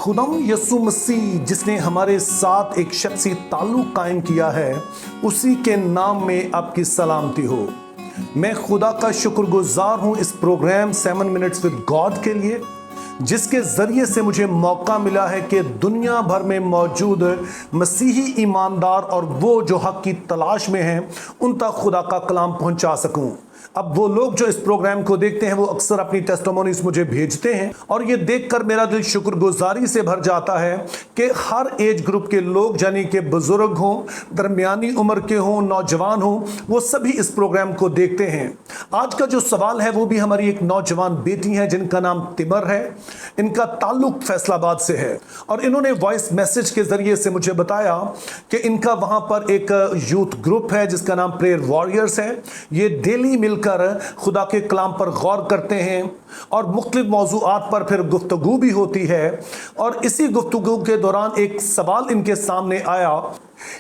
खुदाम यसु मसीह जिसने हमारे साथ एक शख्सी ताल्लुक कायम किया है, उसी के नाम में आपकी सलामती हो। मैं खुदा का शुक्रगुजार हूं इस प्रोग्राम 7 मिनट्स विद गॉड के लिए, जिसके जरिए से मुझे मौका मिला है कि दुनिया भर में मौजूद मसीही ईमानदार और वो जो हक की तलाश में हैं उन तक खुदा का कलाम पहुंचा सकूं। अब वो लोग जो इस प्रोग्राम को देखते हैं वो अक्सर अपनी टेस्टिमोनीज मुझे भेजते हैं और ये देखकर मेरा दिल शुक्रगुजारी से भर जाता है कि हर एज ग्रुप के लोग, यानी कि बुजुर्ग हों, दरमियानी उम्र के हों, नौजवान हों, वो सभी इस प्रोग्राम को देखते हैं। आज का जो सवाल है वो भी हमारी एक नौजवान बेटी है जिनका नाम तिमर है। इनका ताल्लुक फैसलाबाद से है और इन्होंने वॉइस मैसेज के जरिए से मुझे बताया कि इनका वहां पर एक यूथ ग्रुप है जिसका नाम प्रेयर वॉरियर्स है। ये डेली मिलकर खुदा के कलाम पर गौर करते हैं और मुख्तलिफ मौज़ूआत पर फिर गुफ्तगू भी होती है। और इसी गुफ्तगू के दौरान एक सवाल इनके सामने आया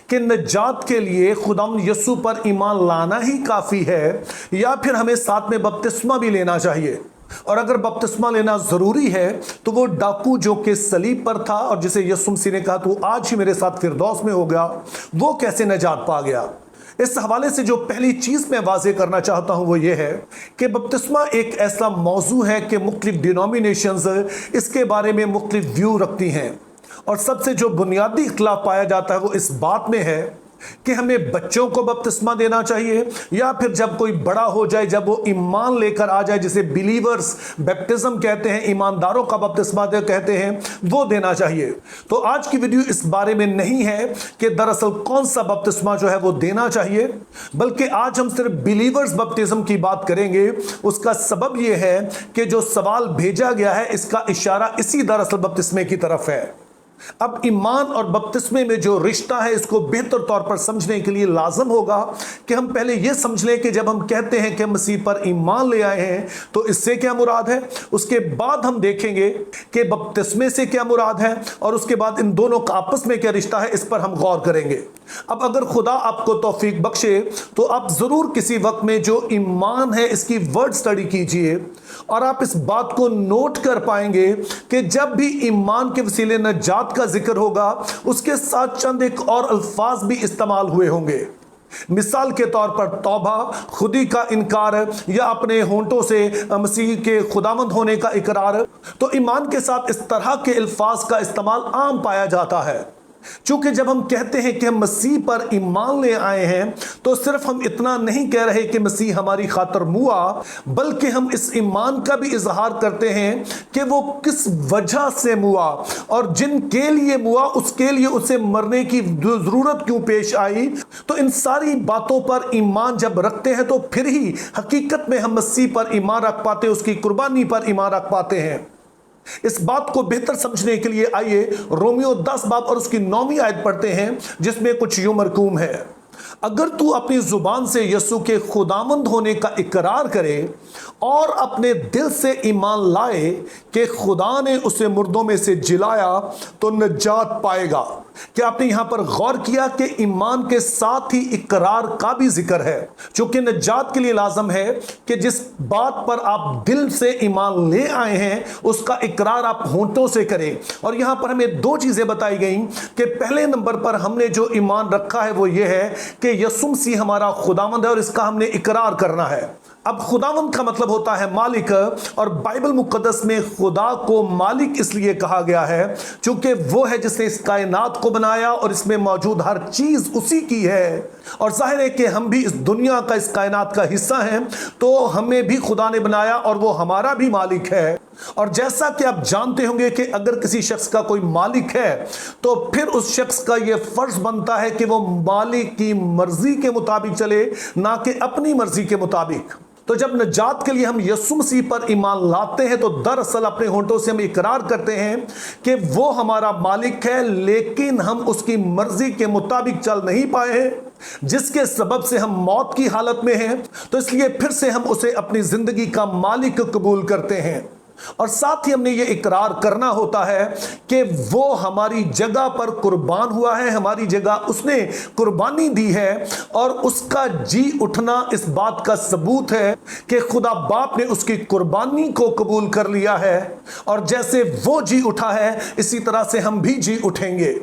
कि नजात के लिए खुदाम यसु पर ईमान लाना ही काफ़ी है या फिर हमें साथ में बपतिस्मा भी लेना चाहिए, और अगर बपतिस्मा लेना ज़रूरी है तो वो डाकू जो कि सलीब पर था और जिसे यसु मसीह ने कहा तो आज ही मेरे साथ फिरदौस में हो गया, वो कैसे नजात पा गया। इस हवाले से जो पहली चीज़ मैं वाज़े करना चाहता हूं वो ये है कि बपतिस्मा एक ऐसा मौजू है कि मुख्तलिफ डिनोमिनेशंस इसके बारे में मुख्तलिफ व्यू रखती हैं, और सबसे जो बुनियादी इख्तिलाफ पाया जाता है वो इस बात में है कि हमें बच्चों को बपतिस्मा देना चाहिए या फिर जब कोई बड़ा हो जाए, जब वो ईमान लेकर आ जाए, जिसे बिलीवर्स बैप्टिज्म कहते हैं, ईमानदारों का बपतिस्मा कहते हैं, वो देना चाहिए। तो आज की वीडियो इस बारे में नहीं है कि दरअसल कौन सा बपतिस्मा जो है वो देना चाहिए, बल्कि आज हम सिर्फ बिलीवर्स बैप्टिज्म की बात करेंगे। उसका सबब ये है कि जो सवाल भेजा गया है इसका इशारा इसी दरअसल बपतिस्मे की तरफ है। अब ईमान और बपतिस्मे में जो रिश्ता है इसको बेहतर तौर पर समझने के लिए लाजम होगा कि हम पहले यह समझ लें कि जब हम कहते हैं कि मसीह पर ईमान ले आए हैं तो इससे क्या मुराद है। उसके बाद हम देखेंगे कि बपतिस्मे से क्या मुराद है और उसके बाद इन दोनों का आपस में क्या रिश्ता है, इस पर हम गौर करेंगे। अब अगर खुदा आपको तौफीक बख्शे तो आप ज़रूर किसी वक्त में जो ईमान है इसकी वर्ड स्टडी कीजिए और आप इस बात को नोट कर पाएंगे कि जब भी ईमान के वसीले नजात का जिक्र होगा उसके साथ चंद एक और अल्फाज भी इस्तेमाल हुए होंगे। मिसाल के तौर पर तौबा, खुदी का इनकार या अपने होंठों से मसीह के खुदावंद होने का इकरार। तो ईमान के साथ इस तरह के अल्फाज का इस्तेमाल आम पाया जाता है। चूंकि जब हम कहते हैं कि हम मसीह पर ईमान ले आए हैं तो सिर्फ हम इतना नहीं कह रहे कि मसीह हमारी खातर मुआ, बल्कि हम इस ईमान का भी इजहार करते हैं कि वो किस वजह से मुआ और जिनके लिए मुआ उसके लिए उसे मरने की जरूरत क्यों पेश आई। तो इन सारी बातों पर ईमान जब रखते हैं तो फिर ही हकीकत में हम मसीह पर ईमान रख पाते, उसकी कुर्बानी पर ईमान रख पाते हैं। इस बात को बेहतर समझने के लिए आइए रोमियो 10 बाब और उसकी 9वीं आयत पढ़ते हैं, जिसमें कुछ यूं मरकूम है। अगर तू अपनी जुबान से यसु के खुदावंद होने का इकरार करे और अपने दिल से ईमान लाए कि खुदा ने उसे मुर्दों में से जिलाया तो नजात पाएगा। क्या आपने यहां पर गौर किया कि ईमान के साथ ही इकरार का भी जिक्र है, क्योंकि नजात के लिए लाजम है कि जिस बात पर आप दिल से ईमान ले आए हैं उसका इकरार आप होंठों से करें। और यहां पर हमें दो चीजें बताई गई कि पहले नंबर पर हमने जो ईमान रखा है वो ये है कि यसु मसीह हमारा खुदावंद है और इसका हमने इकरार करना है। अब खुदावंद का मतलब होता है मालिक, और बाइबल मुकद्दस में खुदा को मालिक इसलिए कहा गया है क्योंकि वो है जिसने इस कायनात को बनाया और इसमें मौजूद हर चीज उसी की है। और जाहिर है कि हम भी इस दुनिया का, इस कायनात का हिस्सा हैं, तो हमें भी खुदा ने बनाया और वो हमारा भी मालिक है। और जैसा कि आप जानते होंगे कि अगर किसी शख्स का कोई मालिक है तो फिर उस शख्स का यह फर्ज बनता है कि वो मालिक की मर्जी के मुताबिक चले, ना कि अपनी मर्जी के मुताबिक। तो जब नजात के लिए हम यसु मसीह पर ईमान लाते हैं तो दरअसल अपने होंठों से हम इकरार करते हैं कि वो हमारा मालिक है, लेकिन हम उसकी मर्जी के मुताबिक चल नहीं पाए हैं, जिसके सबब से हम मौत की हालत में हैं। तो इसलिए फिर से हम उसे अपनी जिंदगी का मालिक कबूल करते हैं। اور ساتھ ہی ہم نے یہ اقرار کرنا ہوتا ہے کہ وہ ہماری جگہ پر قربان ہوا ہے، ہماری جگہ اس نے قربانی دی ہے، اور اس کا جی اٹھنا اس بات کا ثبوت ہے کہ خدا باپ نے اس کی قربانی کو قبول کر لیا ہے، اور جیسے وہ جی اٹھا ہے اسی طرح سے ہم بھی جی اٹھیں گے۔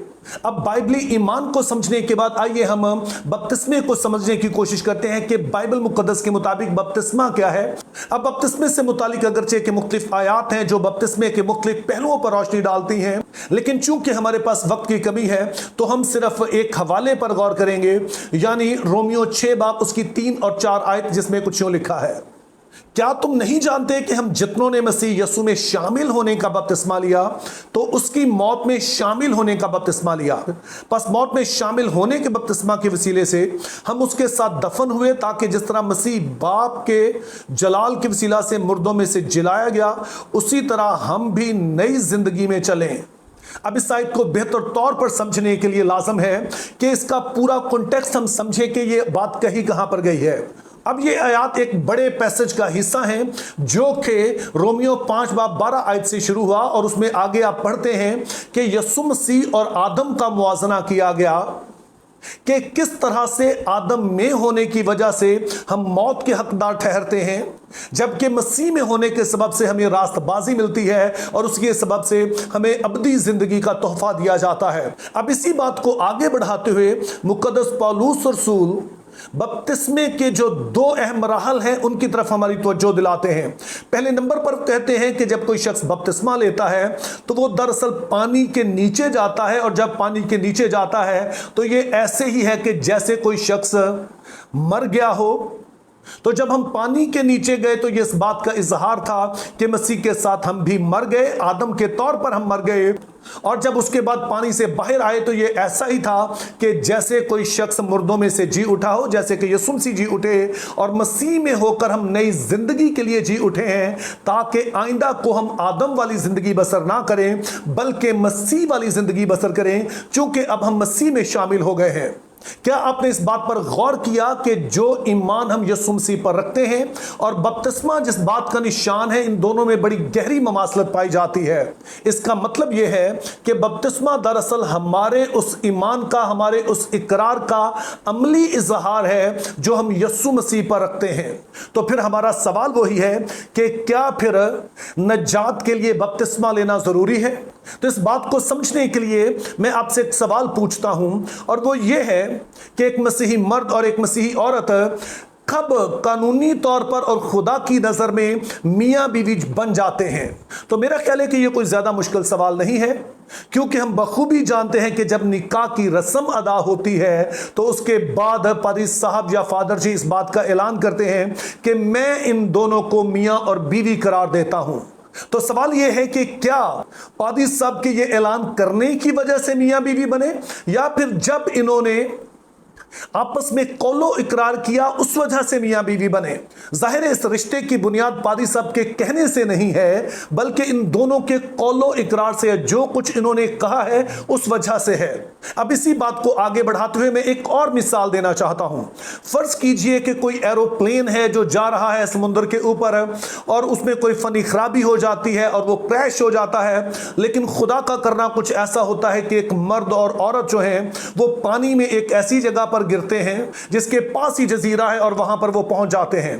اب بائبلی ایمان کو سمجھنے کے بعد آئیے ہم بپتسمے کو سمجھنے کی کوشش کرتے ہیں کہ بائبل مقدس کے مطابق بپتسمہ کیا ہے۔ اب بپتسمے سے متعلق اگرچہ کہ مختلف آیات ہیں جو بپتسمے کے مختلف پہلوؤں پر روشنی ڈالتی ہیں، لیکن چونکہ ہمارے پاس وقت کی کمی ہے تو ہم صرف ایک حوالے پر غور کریں گے، یعنی رومیو 6 باب اس کی 3 اور 4 آیت، جس میں کچھ یوں لکھا ہے: کیا تم نہیں جانتے کہ ہم جتنوں نے مسیح یسوع میں شامل ہونے کا بپتسمہ لیا تو اس کی موت میں شامل ہونے کا بپتسمہ لیا؟ پس موت میں شامل ہونے کے بپتسمہ کے وسیلے سے ہم اس کے ساتھ دفن ہوئے، تاکہ جس طرح مسیح باپ کے جلال کے وسیلہ سے مردوں میں سے جلایا گیا، اسی طرح ہم بھی نئی زندگی میں چلیں۔ اب اس آیت کو بہتر طور پر سمجھنے کے لیے لازم ہے کہ اس کا پورا کنٹیکسٹ ہم سمجھیں کہ یہ بات کہی کہاں پر گئی ہے۔ اب یہ آیات ایک بڑے پیسج کا حصہ ہیں جو کہ رومیو 5 باب 12 آیت سے شروع ہوا، اور اس میں آگے آپ پڑھتے ہیں کہ یسوع مسیح اور آدم کا موازنہ کیا گیا کہ کس طرح سے آدم میں ہونے کی وجہ سے ہم موت کے حقدار ٹھہرتے ہیں، جبکہ مسیح میں ہونے کے سبب سے ہمیں راست بازی ملتی ہے اور اس کے سبب سے ہمیں ابدی زندگی کا تحفہ دیا جاتا ہے۔ اب اسی بات کو آگے بڑھاتے ہوئے مقدس پولس رسول بپتسمے کے جو 2 اہم مراحل ہیں ان کی طرف ہماری توجہ دلاتے ہیں۔ پہلے نمبر پر کہتے ہیں کہ جب کوئی شخص بپتسمہ لیتا ہے تو وہ دراصل پانی کے نیچے جاتا ہے، اور جب پانی کے نیچے جاتا ہے تو یہ ایسے ہی ہے کہ جیسے کوئی شخص مر گیا ہو۔ تو جب ہم پانی کے نیچے گئے تو یہ اس بات کا اظہار تھا کہ مسیح کے ساتھ ہم بھی مر گئے، آدم کے طور پر ہم مر گئے، اور جب اس کے بعد پانی سے باہر آئے تو یہ ایسا ہی تھا کہ جیسے کوئی شخص مردوں میں سے جی اٹھا ہو، جیسے کہ یسوع مسیح جی اٹھے اور مسیح میں ہو کر ہم نئی زندگی کے لیے جی اٹھے ہیں، تاکہ آئندہ کو ہم آدم والی زندگی بسر نہ کریں بلکہ مسیح والی زندگی بسر کریں، چونکہ اب ہم مسیح میں شامل ہو گئے ہیں۔ کیا آپ نے اس بات پر غور کیا کہ جو ایمان ہم یسوع مسیح پر رکھتے ہیں اور بپتسمہ جس بات کا نشان ہے، ان دونوں میں بڑی گہری مماثلت پائی جاتی ہے۔ اس کا مطلب یہ ہے کہ بپتسمہ دراصل ہمارے اس ایمان کا، ہمارے اس اقرار کا عملی اظہار ہے جو ہم یسوع مسیح پر رکھتے ہیں۔ تو پھر ہمارا سوال وہی ہے کہ کیا پھر نجات کے لیے بپتسمہ لینا ضروری ہے؟ تو اس بات کو سمجھنے کے لیے میں آپ سے ایک سوال پوچھتا ہوں، اور وہ یہ ہے کہ ایک مسیحی مرد اور ایک مسیحی عورت کب قانونی طور پر اور خدا کی نظر میں میاں بیوی بن جاتے ہیں؟ تو میرا خیال ہے کہ یہ کوئی زیادہ مشکل سوال نہیں ہے، کیونکہ ہم بخوبی جانتے ہیں کہ جب نکاح کی رسم ادا ہوتی ہے تو اس کے بعد پادری صاحب یا فادر جی اس بات کا اعلان کرتے ہیں کہ میں ان دونوں کو میاں اور بیوی قرار دیتا ہوں۔ تو سوال یہ ہے کہ کیا پادری صاحب کے یہ اعلان کرنے کی وجہ سے میاں بیوی بنے، یا پھر جب انہوں نے آپس میں قول و اقرار کیا اس وجہ سے میاں بیوی بنے؟ ظاہر ہے اس رشتے کی بنیاد پادری صاحب کے کہنے سے نہیں ہے، بلکہ ان دونوں کے قول و اقرار سے، جو کچھ انہوں نے کہا ہے اس وجہ سے ہے۔ اب اسی بات کو آگے بڑھاتے ہوئے میں ایک اور مثال دینا چاہتا ہوں۔ فرض کیجئے کہ کوئی ایروپلین ہے جو جا رہا ہے سمندر کے اوپر، اور اس میں کوئی فنی خرابی ہو جاتی ہے اور وہ کریش ہو جاتا ہے، لیکن خدا کا کرنا کچھ ایسا ہوتا ہے کہ ایک مرد اور عورت جو ہیں وہ پانی میں ایک ایسی جگہ پر گرتے ہیں جس کے پاس ہی جزیرہ ہے، اور وہاں پر وہ پہنچ جاتے ہیں۔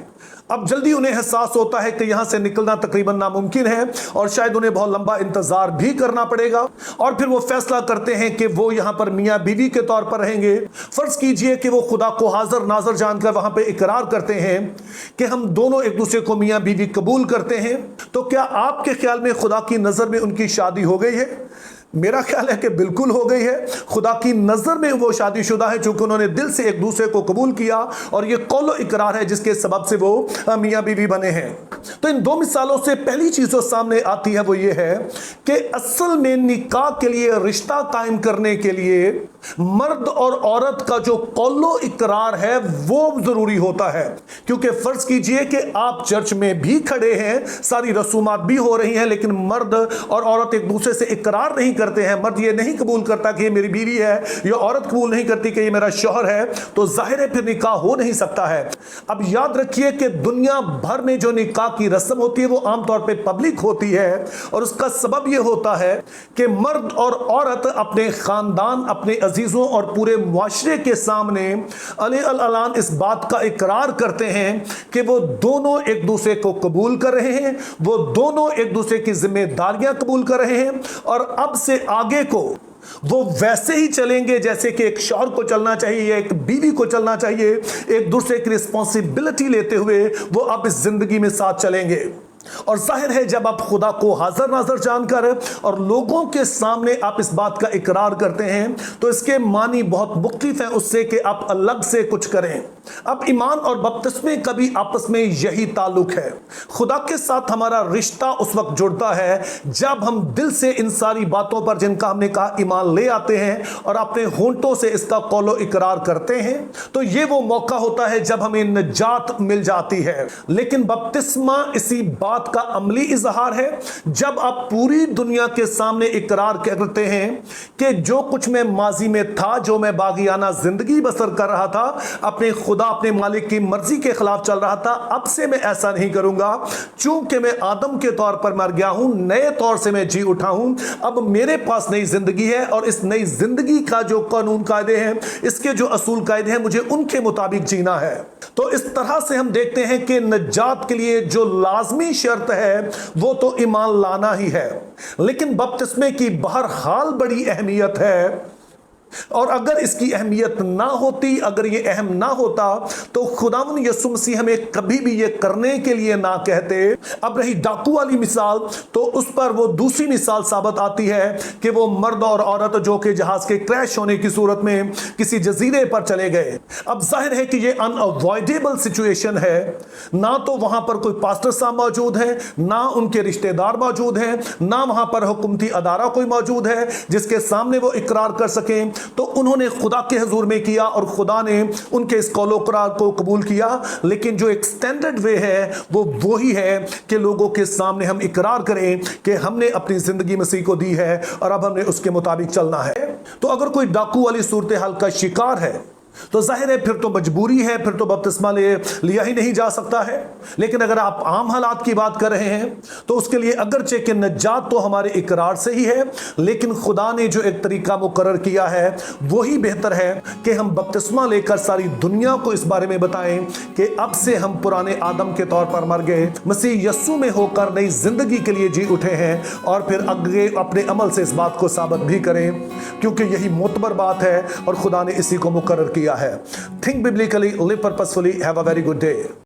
اب جلدی انہیں احساس ہوتا ہے کہ یہاں سے نکلنا تقریباً ناممکن ہے، اور شاید انہیں بہت لمبا انتظار بھی کرنا پڑے گا، اور پھر وہ فیصلہ کرتے ہیں کہ وہ یہاں پر میاں بیوی کے طور پر رہیں گے۔ فرض کیجئے کہ وہ خدا کو حاضر ناظر جان کر وہاں پہ اقرار کرتے ہیں کہ ہم دونوں ایک دوسرے کو میاں بیوی قبول کرتے ہیں، تو کیا آپ کے خیال میں خدا کی نظر میں ان کی شادی ہو گئی ہے؟ میرا خیال ہے کہ بالکل ہو گئی ہے۔ خدا کی نظر میں وہ شادی شدہ ہے، چونکہ انہوں نے دل سے ایک دوسرے کو قبول کیا، اور یہ قول و اقرار ہے جس کے سبب سے وہ میاں بیوی بنے ہیں۔ تو ان 2 مثالوں سے پہلی چیز جو سامنے آتی ہے وہ یہ ہے کہ اصل میں نکاح کے لیے، رشتہ قائم کرنے کے لیے मर्द और औरत का जो कौलो इकरार है वो जरूरी होता है, क्योंकि फर्ज कीजिए कि आप चर्च में भी खड़े हैं, सारी रसूमात भी हो रही हैं, लेकिन मर्द और औरत एक दूसरे से इकरार नहीं करते हैं। मर्द ये नहीं कबूल करता कि ये मेरी बीवी है, या औरत कबूल नहीं करती कि ये मेरा शौहर है, तो जाहिर है फिर निकाह हो नहीं सकता है। अब याद रखिए कि दुनिया भर में जो निकाह की रस्म होती है वो आमतौर पर पब्लिक होती है, और उसका सबब यह होता है कि मर्द और औरत अपने खानदान, अपने अजीजों और पूरे मुआशरे के सामने अलग इस बात का इकरार करते हैं कि वो दोनों एक दूसरे को कबूल कर रहे हैं, वो दोनों एक दूसरे की जिम्मेदारियां कबूल कर रहे हैं, और अब से आगे को वो वैसे ही चलेंगे जैसे कि एक शौहर को चलना चाहिए, एक बीवी को चलना चाहिए, एक दूसरे की रिस्पॉन्सिबिलिटी लेते हुए वो अब इस जिंदगी में साथ चलेंगे। और जाहिर है जब आप खुदा को हाजिर नाज़र जानकर और लोगों के सामने आप इस बात का इकरार करते हैं तो इसके मानी बहुत मुख्तलिफ है उससे कि आप अलग से कुछ करें। अब ईमान और बपतिस्मे का भी आपस में यही ताल्लुक है। खुदा के साथ हमारा रिश्ता उस वक्त जुड़ता है जब हम दिल से इन सारी बातों पर जिनका हमने कहा ईमान ले आते हैं और अपने होंठों से इसका कौलो इकरार करते हैं, तो ये वो मौका होता है जब हमें निजात मिल जाती है। लेकिन बपतिस्मा इसी बात का अमली इजहार है जब आप पूरी दुनिया के सामने इकरार करते हैं कि जो कुछ मैं माजी में था, जो मैं बागियाना जिंदगी बसर कर रहा था, अपने खुदा अपने मालिक की मर्जी के खिलाफ चल रहा था, अब से मैं ऐसा नहीं करूंगा। चूंकि मैं आदम के तौर पर मर गया हूं, नए तौर से मैं जी उठा हूं, अब मेरे पास नई जिंदगी है और इस नई जिंदगी का जो कानून कायदे हैं, इसके जो असूल कायदे हैं, मुझे उनके मुताबिक जीना है। तो इस तरह से हम देखते हैं कि निजात के लिए जो लाजमी शर्त है वो तो ईमान लाना ही है, लेकिन बपतिस्मे की बहरहाल बड़ी अहमियत है। और अगर इसकी अहमियत ना होती, अगर ये अहम ना होता, तो खुदावंद यीशु मसीह हमें कभी भी ये करने के लिए ना कहते। अब रही डाकू वाली मिसाल, तो उस पर वो दूसरी मिसाल साबित आती है कि वो मर्द और औरत जो कि जहाज के क्रैश होने की सूरत में किसी जजीरे पर चले गए। अब जाहिर है कि ये अनअवॉइडेबल सिचुएशन है, ना तो वहां पर कोई पास्टर साहब मौजूद है, ना उनके रिश्तेदार मौजूद हैं, ना वहां पर हुकूमती अदारा कोई मौजूद है जिसके सामने वो इकरार कर सकें। तो उन्होंने खुदा के हुजूर में किया और खुदा ने उनके इस कौलो करार को कबूल किया। लेकिन जो एक स्टैंडर्ड वे है वो वही है कि लोगों के सामने हम इकरार करें कि हमने अपनी जिंदगी मसीह को दी है और अब हमने उसके मुताबिक चलना है। तो अगर कोई डाकू वाली सूरत हाल का शिकार है तो जाहिर है फिर तो मजबूरी है, फिर तो बपतिस्मा लिया ही नहीं जा सकता है। लेकिन अगर आप आम हालात की बात कर रहे हैं तो उसके लिए अगरचे कि निजात तो हमारे इकरार से ही है, लेकिन खुदा ने जो एक तरीका मुकर्रर किया है वही बेहतर है कि हम बपतिस्मा लेकर सारी दुनिया को इस बारे में बताएं कि अब से हम पुराने आदम के तौर पर मर गए, मसीह यस्सु में होकर नई जिंदगी के लिए जी उठे हैं, और फिर आगे अपने अमल से इस बात को साबित भी करें, क्योंकि यही मोतबर बात है और खुदा ने इसी को मुकर्रर किया है। Think biblically, live purposefully, have a very good day.